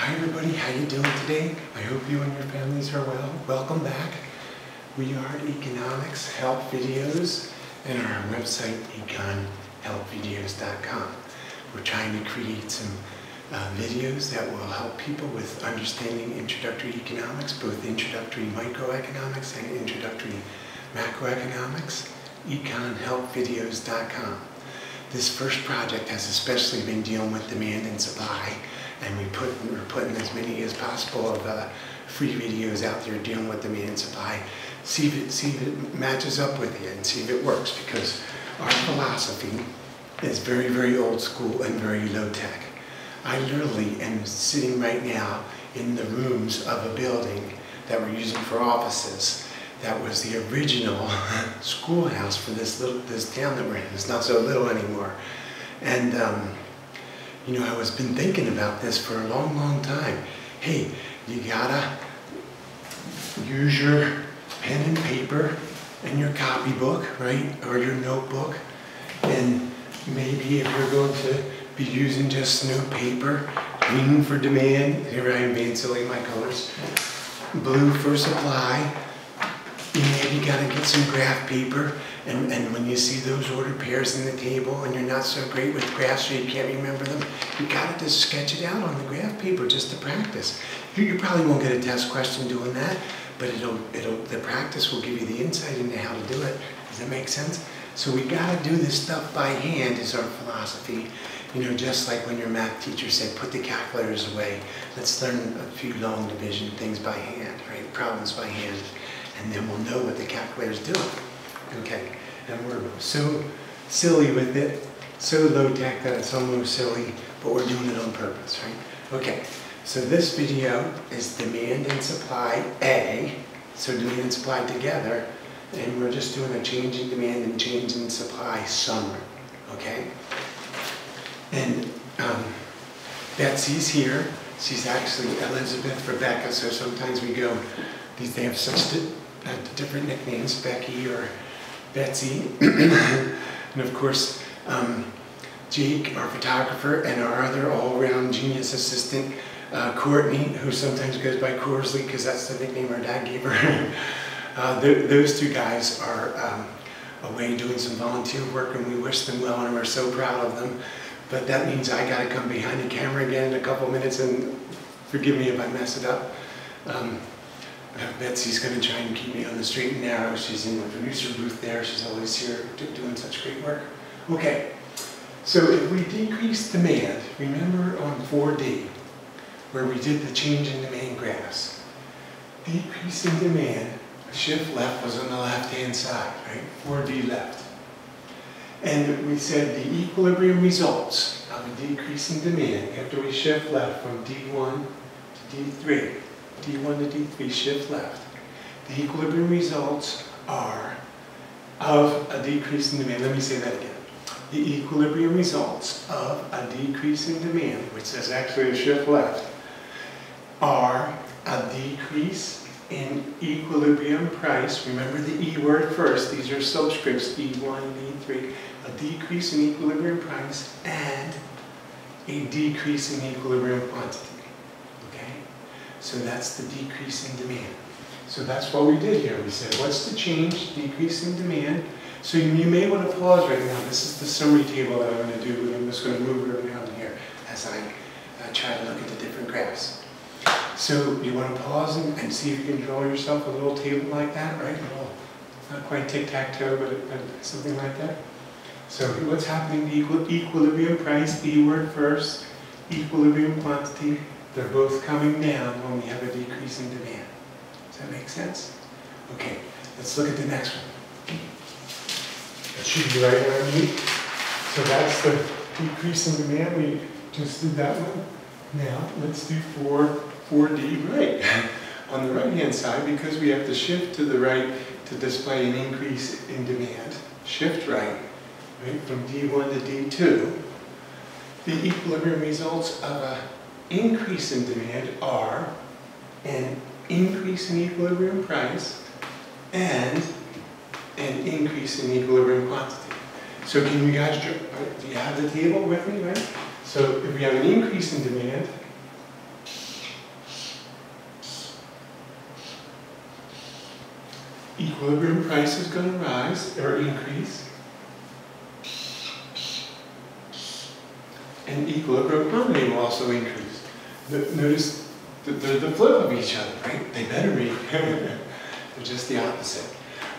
Hi everybody, how you doing today? I hope you and your families are well. Welcome back. We are Economics Help Videos and our website econhelpvideos.com. We're trying to create some videos that will help people with understanding introductory economics, both introductory microeconomics and introductory macroeconomics. econhelpvideos.com. This first project has especially been dealing with demand and supply, and we're putting as many as possible of free videos out there dealing with demand and supply. See if it matches up with you and see if it works, because our philosophy is very, very old school and very low tech. I literally am sitting right now in the rooms of a building that we're using for offices. That was the original schoolhouse for this town that we're in. It's not so little anymore. And you know, I was been thinking about this for a long, long time. Hey, you gotta use your pen and paper and your copybook, right? Or your notebook. And maybe if you're going to be using just note paper, green for demand, here I am being silly in my colors, blue for supply. You maybe gotta get some graph paper, and when you see those ordered pairs in the table and you're not so great with graphs so you can't remember them, you gotta just sketch it out on the graph paper just to practice. You probably won't get a test question doing that, but the practice will give you the insight into how to do it. Does that make sense? So we gotta do this stuff by hand is our philosophy. You know, just like when your math teacher said, put the calculators away. Let's learn a few long division things by hand, right? Problems by hand. And then we'll know what the calculator's doing. Okay, and we're so silly with it, so low tech that it's almost silly, but we're doing it on purpose, right? Okay, so this video is demand and supply A, so demand and supply together, and we're just doing a change in demand and change in supply summary, okay? And Betsy's here. She's actually Elizabeth Rebecca, so sometimes we go, they have such different nicknames, Becky or Betsy. And of course, Jake, our photographer, and our other all-around genius assistant, Courtney, who sometimes goes by Corsley because that's the nickname our dad gave her. Those two guys are away doing some volunteer work, and we wish them well and we're so proud of them. But that means I gotta come behind the camera again in a couple minutes, and forgive me if I mess it up. Betsy's going to try and keep me on the straight and narrow. She's in the producer booth there. She's always here doing such great work. Okay, so if we decrease demand, remember on 4D, where we did the change in demand graphs, decreasing demand, shift left was on the left-hand side, right? 4D left. And we said the equilibrium results of a decreasing demand after we shift left from D1 to D3. D1 to D3, shift left. The equilibrium results are of a decrease in demand. Let me say that again. The equilibrium results of a decrease in demand, which is actually a shift left, are a decrease in equilibrium price. Remember the E word first. These are subscripts, E1 and E3. A decrease in equilibrium price and a decrease in equilibrium quantity. So that's the decrease in demand. So that's what we did here. We said, what's the change? Decrease in demand. So you may want to pause right now. This is the summary table that I'm going to do, and I'm just going to move it around here as I try to look at the different graphs. So you want to pause and see if you can draw yourself a little table like that, right? A little, not quite tic-tac-toe, but something like that. So what's happening? Equilibrium price, E word first, equilibrium quantity. They're both coming down when we have a decrease in demand. Does that make sense? Okay, let's look at the next one. That should be right underneath. So that's the decrease in demand. We just did that one. Now, let's do 4D right. On the right-hand side, because we have to shift to the right to display an increase in demand. Shift right, from D1 to D2. The equilibrium results of a increase in demand are an increase in equilibrium price and an increase in equilibrium quantity. So can you guys, do you have the table with me, right? So if we have an increase in demand, equilibrium price is going to rise or increase. And equilibrium quantity will also increase. Notice that they're the flip of each other, right? They better be. They're just the opposite.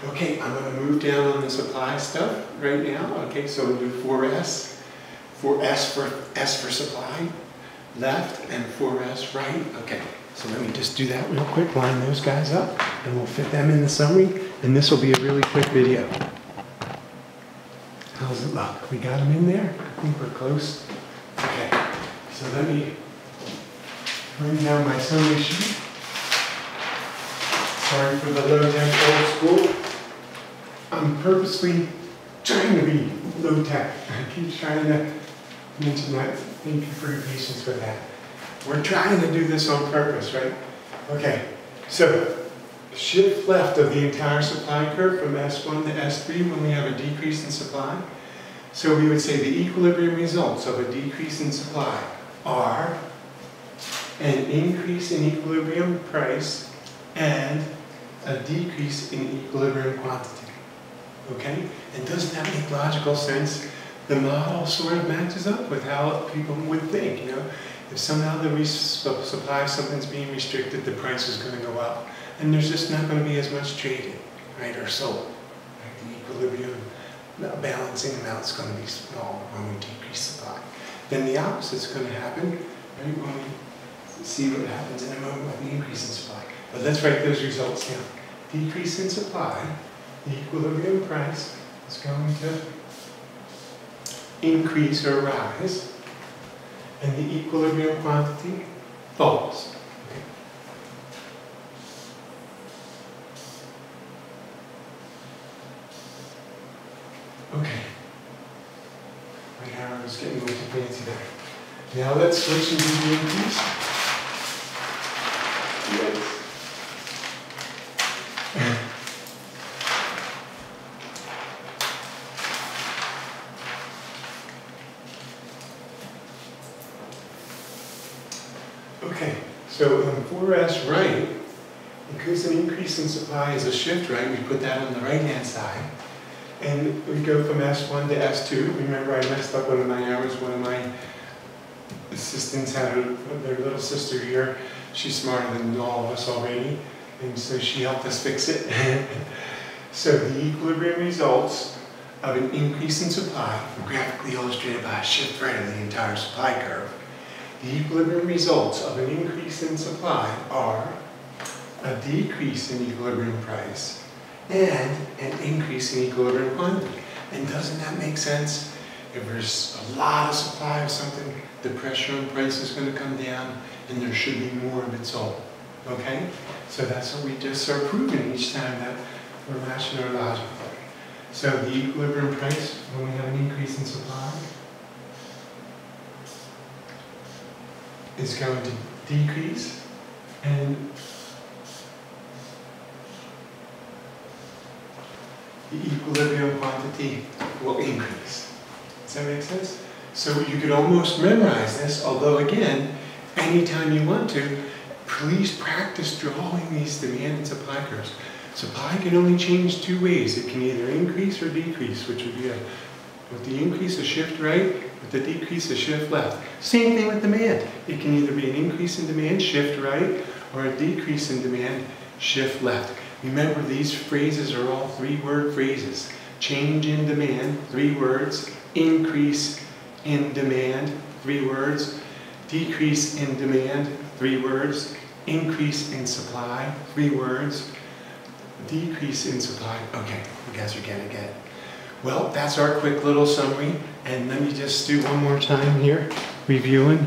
Okay, I'm going to move down on the supply stuff right now. Okay, so we'll do 4S. 4S for S for supply, left, and 4S right. Okay, so let me just do that real quick, line those guys up, and we'll fit them in the summary, and this will be a really quick video. How's it look? We got them in there? I think we're close. Okay, so let me bring down my summary sheet. Sorry for the low tech old school. I'm purposely trying to be low tech. I keep trying to mention that. Thank you for your patience with that. We're trying to do this on purpose, right? Okay, so shift left of the entire supply curve from S1 to S3 when we have a decrease in supply. So we would say the equilibrium results of a decrease in supply are an increase in equilibrium price and a decrease in equilibrium quantity. Okay? And doesn't that make logical sense? The model sort of matches up with how people would think, you know? If somehow the supply of something's being restricted, the price is going to go up. And there's just not going to be as much traded, right, or sold. Right? The equilibrium balancing amount is going to be small when we decrease supply. Then the opposite is going to happen, right, when we see what happens in a moment with the increase in supply. But let's write those results down. Decrease in supply, the equilibrium price is going to increase or rise, and the equilibrium quantity falls. Okay. My arrow is getting a little too fancy there. Now let's switch and do the increase. Yes. Okay, so 4S right, because an increase in supply is a shift right, we put that on the right-hand side. And we go from S1 to S2. Remember, I messed up one of my arrows. One of my assistants had their little sister here. She's smarter than all of us already, and so she helped us fix it. So the equilibrium results of an increase in supply, graphically illustrated by a shift right of the entire supply curve. The equilibrium results of an increase in supply are a decrease in equilibrium price and an increase in equilibrium quantity. And doesn't that make sense? If there's a lot of supply of something, the pressure on price is going to come down and there should be more of it sold. Okay? So that's what we just are proving each time that we're matching our logic. So the equilibrium price, when we have an increase in supply, is going to decrease, and the equilibrium quantity will increase. Does that make sense? So you could almost memorize this, although again, anytime you want to, please practice drawing these demand and supply curves. Supply can only change two ways. It can either increase or decrease, which would be with the increase a shift right, with the decrease a shift left. Same thing with demand. It can either be an increase in demand, shift right, or a decrease in demand, shift left. Remember, these phrases are all three-word phrases. Change in demand, 3 words. Increase in demand, 3 words. Decrease in demand, 3 words. Increase in supply, 3 words. Decrease in supply. Okay, you guys are getting it. Well, that's our quick little summary. And let me just do one more time here, reviewing.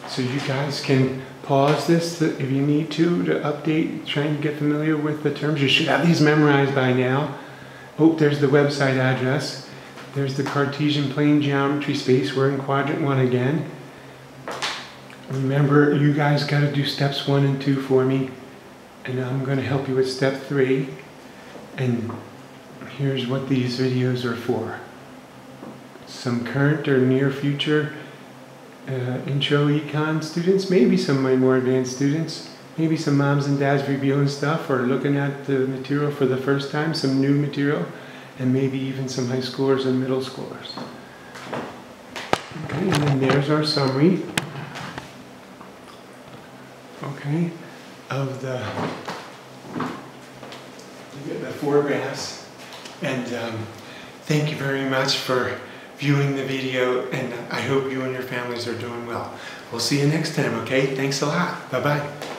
So you guys can pause this if you need to update, trying to get familiar with the terms. You should have these memorized by now. Oh, there's the website address. There's the Cartesian plane geometry space. We're in quadrant 1 again. Remember, you guys got to do steps 1 and 2 for me. And I'm going to help you with step 3. And here's what these videos are for. Some current or near future intro econ students, maybe some of my more advanced students, maybe some moms and dads reviewing stuff or looking at the material for the first time, some new material, and maybe even some high schoolers and middle schoolers. Okay, and then there's our summary, okay, of the photographs. And thank you very much for viewing the video, and I hope you and your families are doing well. We'll see you next time, okay? Thanks a lot. Bye-bye.